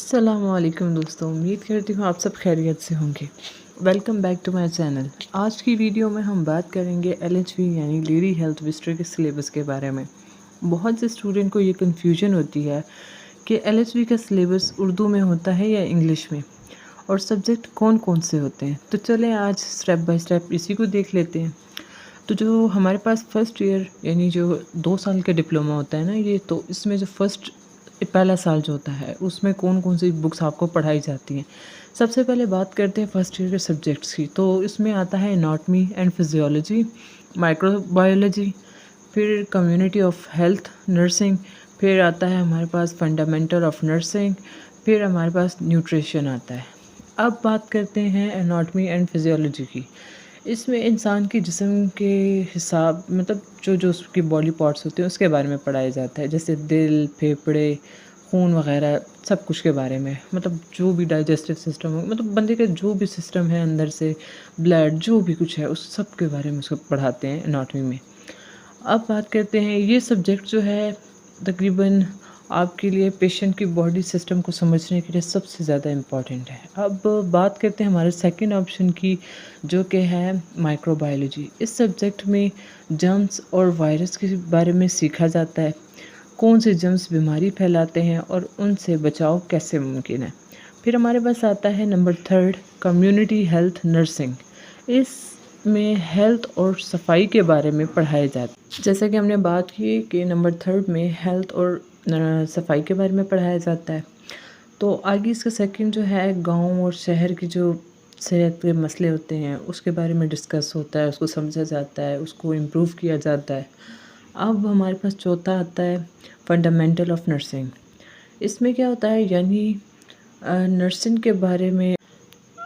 अस्सलामुअलैकुम दोस्तों, उम्मीद करती हूँ आप सब खैरियत से होंगे। Welcome back to my channel. आज की वीडियो में हम बात करेंगे एलएचवी यानी लेडी हेल्थ विजिटर के सिलेबस के बारे में। बहुत से स्टूडेंट को ये कन्फ्यूजन होती है कि एलएचवी का सिलेबस उर्दू में होता है या इंग्लिश में, और सब्जेक्ट कौन कौन से होते हैं। तो चलें आज स्टेप बाय स्टेप इसी को देख लेते हैं। तो जो हमारे पास फर्स्ट ईयर यानी जो 2 साल का डिप्लोमा होता है ना, ये तो इसमें जो पहला साल जो होता है उसमें कौन कौन सी बुक्स आपको पढ़ाई जाती हैं। सबसे पहले बात करते हैं फर्स्ट ईयर के सब्जेक्ट्स की। तो इसमें आता है एनाटमी एंड फिजियोलॉजी, माइक्रोबायोलॉजी, फिर कम्युनिटी ऑफ हेल्थ नर्सिंग, फिर आता है हमारे पास फंडामेंटल ऑफ नर्सिंग, फिर हमारे पास न्यूट्रिशन आता है। अब बात करते हैं एनाटमी एंड फिजियोलॉजी की। इसमें इंसान के जिस्म के हिसाब मतलब जो उसकी बॉडी पार्ट्स होते हैं उसके बारे में पढ़ाया जाता है, जैसे दिल, फेफड़े, खून वगैरह सब कुछ के बारे में। मतलब जो भी डाइजेस्टिव सिस्टम हो, मतलब बंदे का जो भी सिस्टम है अंदर से, ब्लड जो भी कुछ है उस सब के बारे में उसको पढ़ाते हैं एनाटॉमी में। अब बात करते हैं, ये सब्जेक्ट जो है तकरीबन आपके लिए पेशेंट की बॉडी सिस्टम को समझने के लिए सबसे ज़्यादा इम्पॉर्टेंट है। अब बात करते हैं हमारे सेकंड ऑप्शन की, जो कि है माइक्रोबायोलॉजी। इस सब्जेक्ट में जर्म्स और वायरस के बारे में सीखा जाता है, कौन से जर्म्स बीमारी फैलाते हैं और उनसे बचाव कैसे मुमकिन है। फिर हमारे पास आता है number third, community health nursing. इसमें हेल्थ और सफाई के बारे में पढ़ाया जाता है। जैसा कि हमने बात की कि नंबर थर्ड में हेल्थ और सफाई के बारे में पढ़ाया जाता है। तो आगे इसका सेकंड जो है गांव और शहर की जो सेहत के मसले होते हैं उसके बारे में डिस्कस होता है, उसको समझा जाता है, उसको इम्प्रूव किया जाता है। अब हमारे पास चौथा आता है फंडामेंटल ऑफ नर्सिंग। इसमें क्या होता है यानी नर्सिंग के बारे में।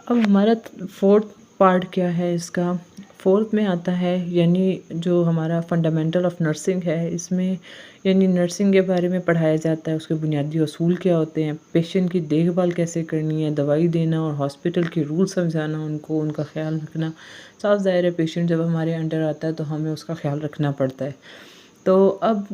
अब हमारा फोर्थ पार्ट क्या है इसका, फोर्थ में आता है यानी जो हमारा फंडामेंटल ऑफ नर्सिंग है, इसमें यानी नर्सिंग के बारे में पढ़ाया जाता है, उसके बुनियादी असूल क्या होते हैं, पेशेंट की देखभाल कैसे करनी है, दवाई देना और हॉस्पिटल के रूल समझाना उनको, उनका ख्याल रखना। साफ ज़ाहिर है पेशेंट जब हमारे अंडर आता है तो हमें उसका ख्याल रखना पड़ता है। तो अब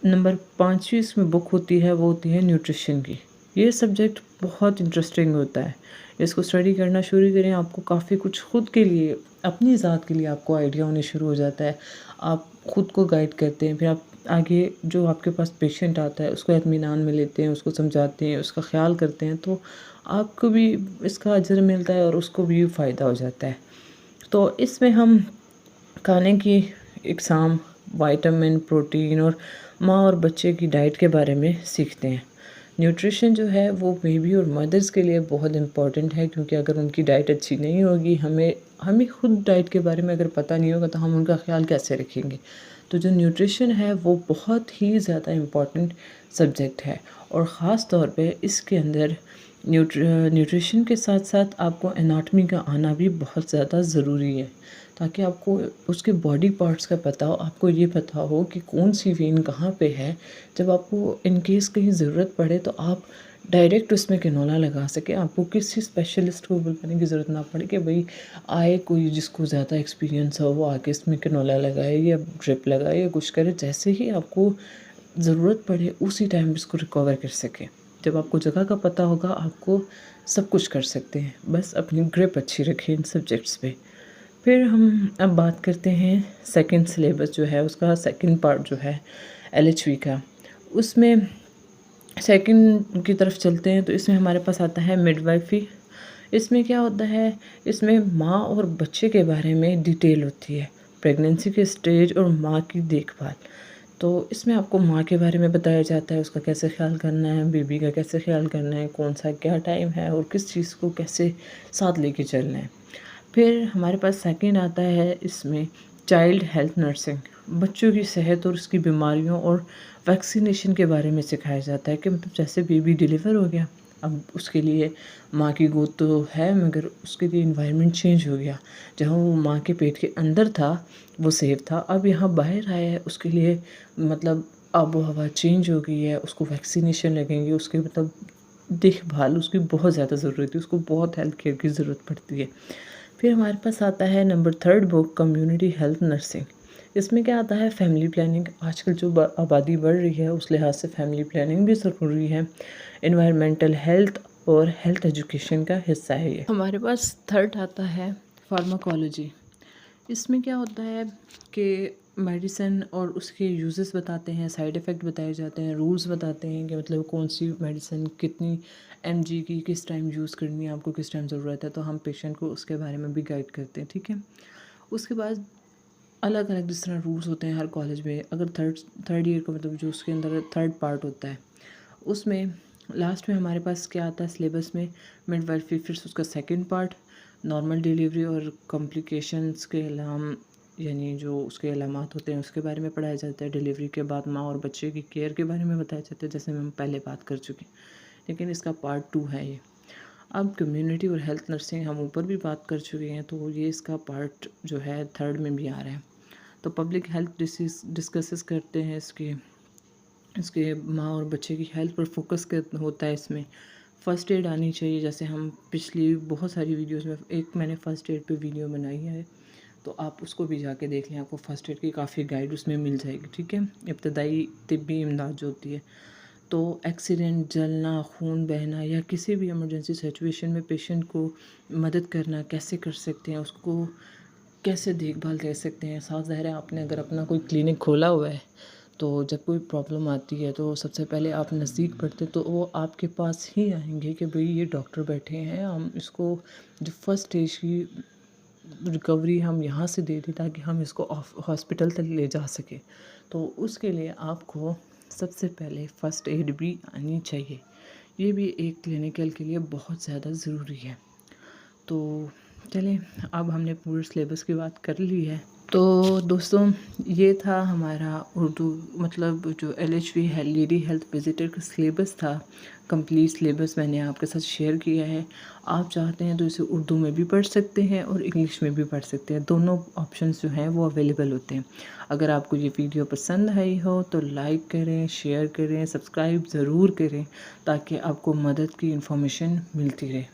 नंबर 5वीं इसमें बुक होती है, वो होती है न्यूट्रिशन की। ये सब्जेक्ट बहुत इंटरेस्टिंग होता है, इसको स्टडी करना शुरू करें, आपको काफ़ी कुछ खुद के लिए, अपनी ज़ात के लिए आपको आइडिया होने शुरू हो जाता है। आप खुद को गाइड करते हैं, फिर आप आगे जो आपके पास पेशेंट आता है उसको इत्मीनान में लेते हैं, उसको समझाते हैं, उसका ख्याल करते हैं, तो आपको भी इसका अजर मिलता है और उसको भी फ़ायदा हो जाता है। तो इसमें हम खाने की इकसाम, विटामिन, प्रोटीन और माँ और बच्चे की डाइट के बारे में सीखते हैं। न्यूट्रिशन जो है वो बेबी और मदर्स के लिए बहुत इम्पॉर्टेंट है, क्योंकि अगर उनकी डाइट अच्छी नहीं होगी, हमें हमें खुद डाइट के बारे में अगर पता नहीं होगा तो हम उनका ख्याल कैसे रखेंगे। तो जो न्यूट्रिशन है वो बहुत ही ज़्यादा इम्पॉर्टेंट सब्जेक्ट है, और ख़ास तौर पे इसके अंदर न्यूट्रिशन के साथ साथ आपको एनाटमी का आना भी बहुत ज़्यादा ज़रूरी है, ताकि आपको उसके बॉडी पार्ट्स का पता हो, आपको ये पता हो कि कौन सी वेन कहाँ पे है। जब आपको इन केस कहीं ज़रूरत पड़े तो आप डायरेक्ट उसमें कैनोला लगा सकें, आपको किसी स्पेशलिस्ट को बुलाने की ज़रूरत ना पड़े कि भाई आए कोई जिसको ज़्यादा एक्सपीरियंस हो, वो आके इसमें कैनोला लगाए या ड्रिप लगाए या कुछ करे। जैसे ही आपको ज़रूरत पड़े उसी टाइम इसको रिकवर कर सकें। जब आपको जगह का पता होगा आपको सब कुछ कर सकते हैं, बस अपनी ग्रिप अच्छी रखें इन सब्जेक्ट्स पे। फिर हम अब बात करते हैं सेकंड सिलेबस जो है उसका, सेकंड पार्ट जो है एलएचवी का, उसमें सेकंड की तरफ चलते हैं। तो इसमें हमारे पास आता है मिडवाइफरी। इसमें क्या होता है, इसमें माँ और बच्चे के बारे में डिटेल होती है, प्रेगनेंसी के स्टेज और माँ की देखभाल। तो इसमें आपको माँ के बारे में बताया जाता है, उसका कैसे ख्याल करना है, बेबी का कैसे ख्याल करना है, कौन सा क्या टाइम है और किस चीज़ को कैसे साथ लेके चलना है। फिर हमारे पास सेकंड आता है इसमें चाइल्ड हेल्थ नर्सिंग। बच्चों की सेहत और उसकी बीमारियों और वैक्सीनेशन के बारे में सिखाया जाता है कि मतलब जैसे बेबी डिलीवर हो गया, अब उसके लिए माँ की गोद तो है मगर उसके लिए इन्वायरमेंट चेंज हो गया। जहाँ वो माँ के पेट के अंदर था वो सेफ था, अब यहाँ बाहर आया है, उसके लिए मतलब आबो हवा चेंज हो गई है, उसको वैक्सीनेशन लगेंगे, उसके मतलब देखभाल उसकी बहुत ज़्यादा ज़रूरत है, उसको बहुत हेल्थ केयर की ज़रूरत पड़ती है। फिर हमारे पास आता है number third book, community health nursing. इसमें क्या आता है, फैमिली प्लानिंग। आजकल जो आबादी बढ़ रही है उस लिहाज से फैमिली प्लानिंग भी ज़रूरी है। एनवायरमेंटल हेल्थ और हेल्थ एजुकेशन का हिस्सा है ये। हमारे पास थर्ड आता है फार्माकोलॉजी। इसमें क्या होता है कि मेडिसिन और उसके यूजेस बताते हैं, साइड इफ़ेक्ट बताए जाते हैं, रूल्स बताते हैं कि मतलब कौन सी मेडिसिन कितनी mg की किस टाइम यूज़ करनी है, आपको किस टाइम ज़रूरत है, तो हम पेशेंट को उसके बारे में भी गाइड करते हैं, ठीक है। उसके बाद अलग अलग जिस तरह रूल्स होते हैं हर कॉलेज में, अगर थर्ड ईयर का मतलब जो उसके अंदर थर्ड पार्ट होता है, उसमें लास्ट में हमारे पास क्या आता है सिलेबस में, मिडवाइफरी, फिर उसका सेकंड पार्ट नॉर्मल डिलीवरी और कॉम्प्लिकेशंस के अलाम यानी जो उसके अलामात होते हैं उसके बारे में पढ़ाया जाता है। डिलीवरी के बाद माँ और बच्चे की केयर के बारे में बताया जाता है, जैसे हम पहले बात कर चुके हैं, लेकिन इसका पार्ट 2 है ये। अब कम्युनिटी और हेल्थ नर्सिंग हम ऊपर भी बात कर चुके हैं, तो ये इसका पार्ट जो है थर्ड में भी आ रहा है। तो पब्लिक हेल्थ डिस्कसेस करते हैं इसके माँ और बच्चे की हेल्थ पर फोकस कर होता है इसमें। फ़र्स्ट एड आनी चाहिए, जैसे हम पिछली बहुत सारी वीडियोस में एक मैंने फ़र्स्ट एड पे वीडियो बनाई है, तो आप उसको भी जाके देख लें, आपको फ़र्स्ट एड की काफ़ी गाइड उसमें मिल जाएगी, ठीक है। इब्तदाई तिब्बी इमदाद जो होती है, तो एक्सीडेंट, जलना, खून बहना या किसी भी इमरजेंसी सिचुएशन में पेशेंट को मदद करना कैसे कर सकते हैं, उसको कैसे देखभाल कर सकते हैं। साफ ज़ाहिर है आपने अगर अपना कोई क्लिनिक खोला हुआ है, तो जब कोई प्रॉब्लम आती है तो सबसे पहले आप नज़दीक पड़ते तो वो आपके पास ही आएंगे कि भाई ये डॉक्टर बैठे हैं, हम इसको जो फर्स्ट स्टेज की रिकवरी हम यहाँ से दे दें ताकि हम इसको हॉस्पिटल तक ले जा सकें। तो उसके लिए आपको सबसे पहले फ़र्स्ट एड भी आनी चाहिए। ये भी एक क्लिनिकल के लिए बहुत ज़्यादा ज़रूरी है। तो चलें, अब हमने पूरे सिलेबस की बात कर ली है। तो दोस्तों, ये था हमारा उर्दू मतलब जो LHV है लेडी हेल्थ विजिटर का सिलेबस था। कंप्लीट सिलेबस मैंने आपके साथ शेयर किया है। आप चाहते हैं तो इसे उर्दू में भी पढ़ सकते हैं और इंग्लिश में भी पढ़ सकते हैं, दोनों ऑप्शंस जो हैं वो अवेलेबल होते हैं। अगर आपको ये वीडियो पसंद आई हो तो लाइक करें, शेयर करें, सब्सक्राइब ज़रूर करें ताकि आपको मदद की इन्फॉर्मेशन मिलती रहे।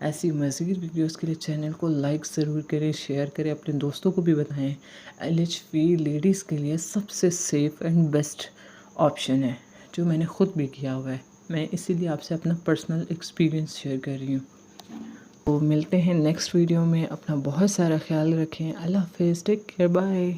ऐसी मज़ीद वीडियोस के लिए चैनल को लाइक ज़रूर करें, शेयर करें, अपने दोस्तों को भी बताएं। LHV लेडीज़ के लिए सबसे सेफ़ एंड बेस्ट ऑप्शन है, जो मैंने ख़ुद भी किया हुआ है। मैं इसीलिए आपसे अपना पर्सनल एक्सपीरियंस शेयर कर रही हूँ। तो मिलते हैं नेक्स्ट वीडियो में। अपना बहुत सारा ख्याल रखें। अल्लाह हाफ़िज़, टेक केयर, बाय।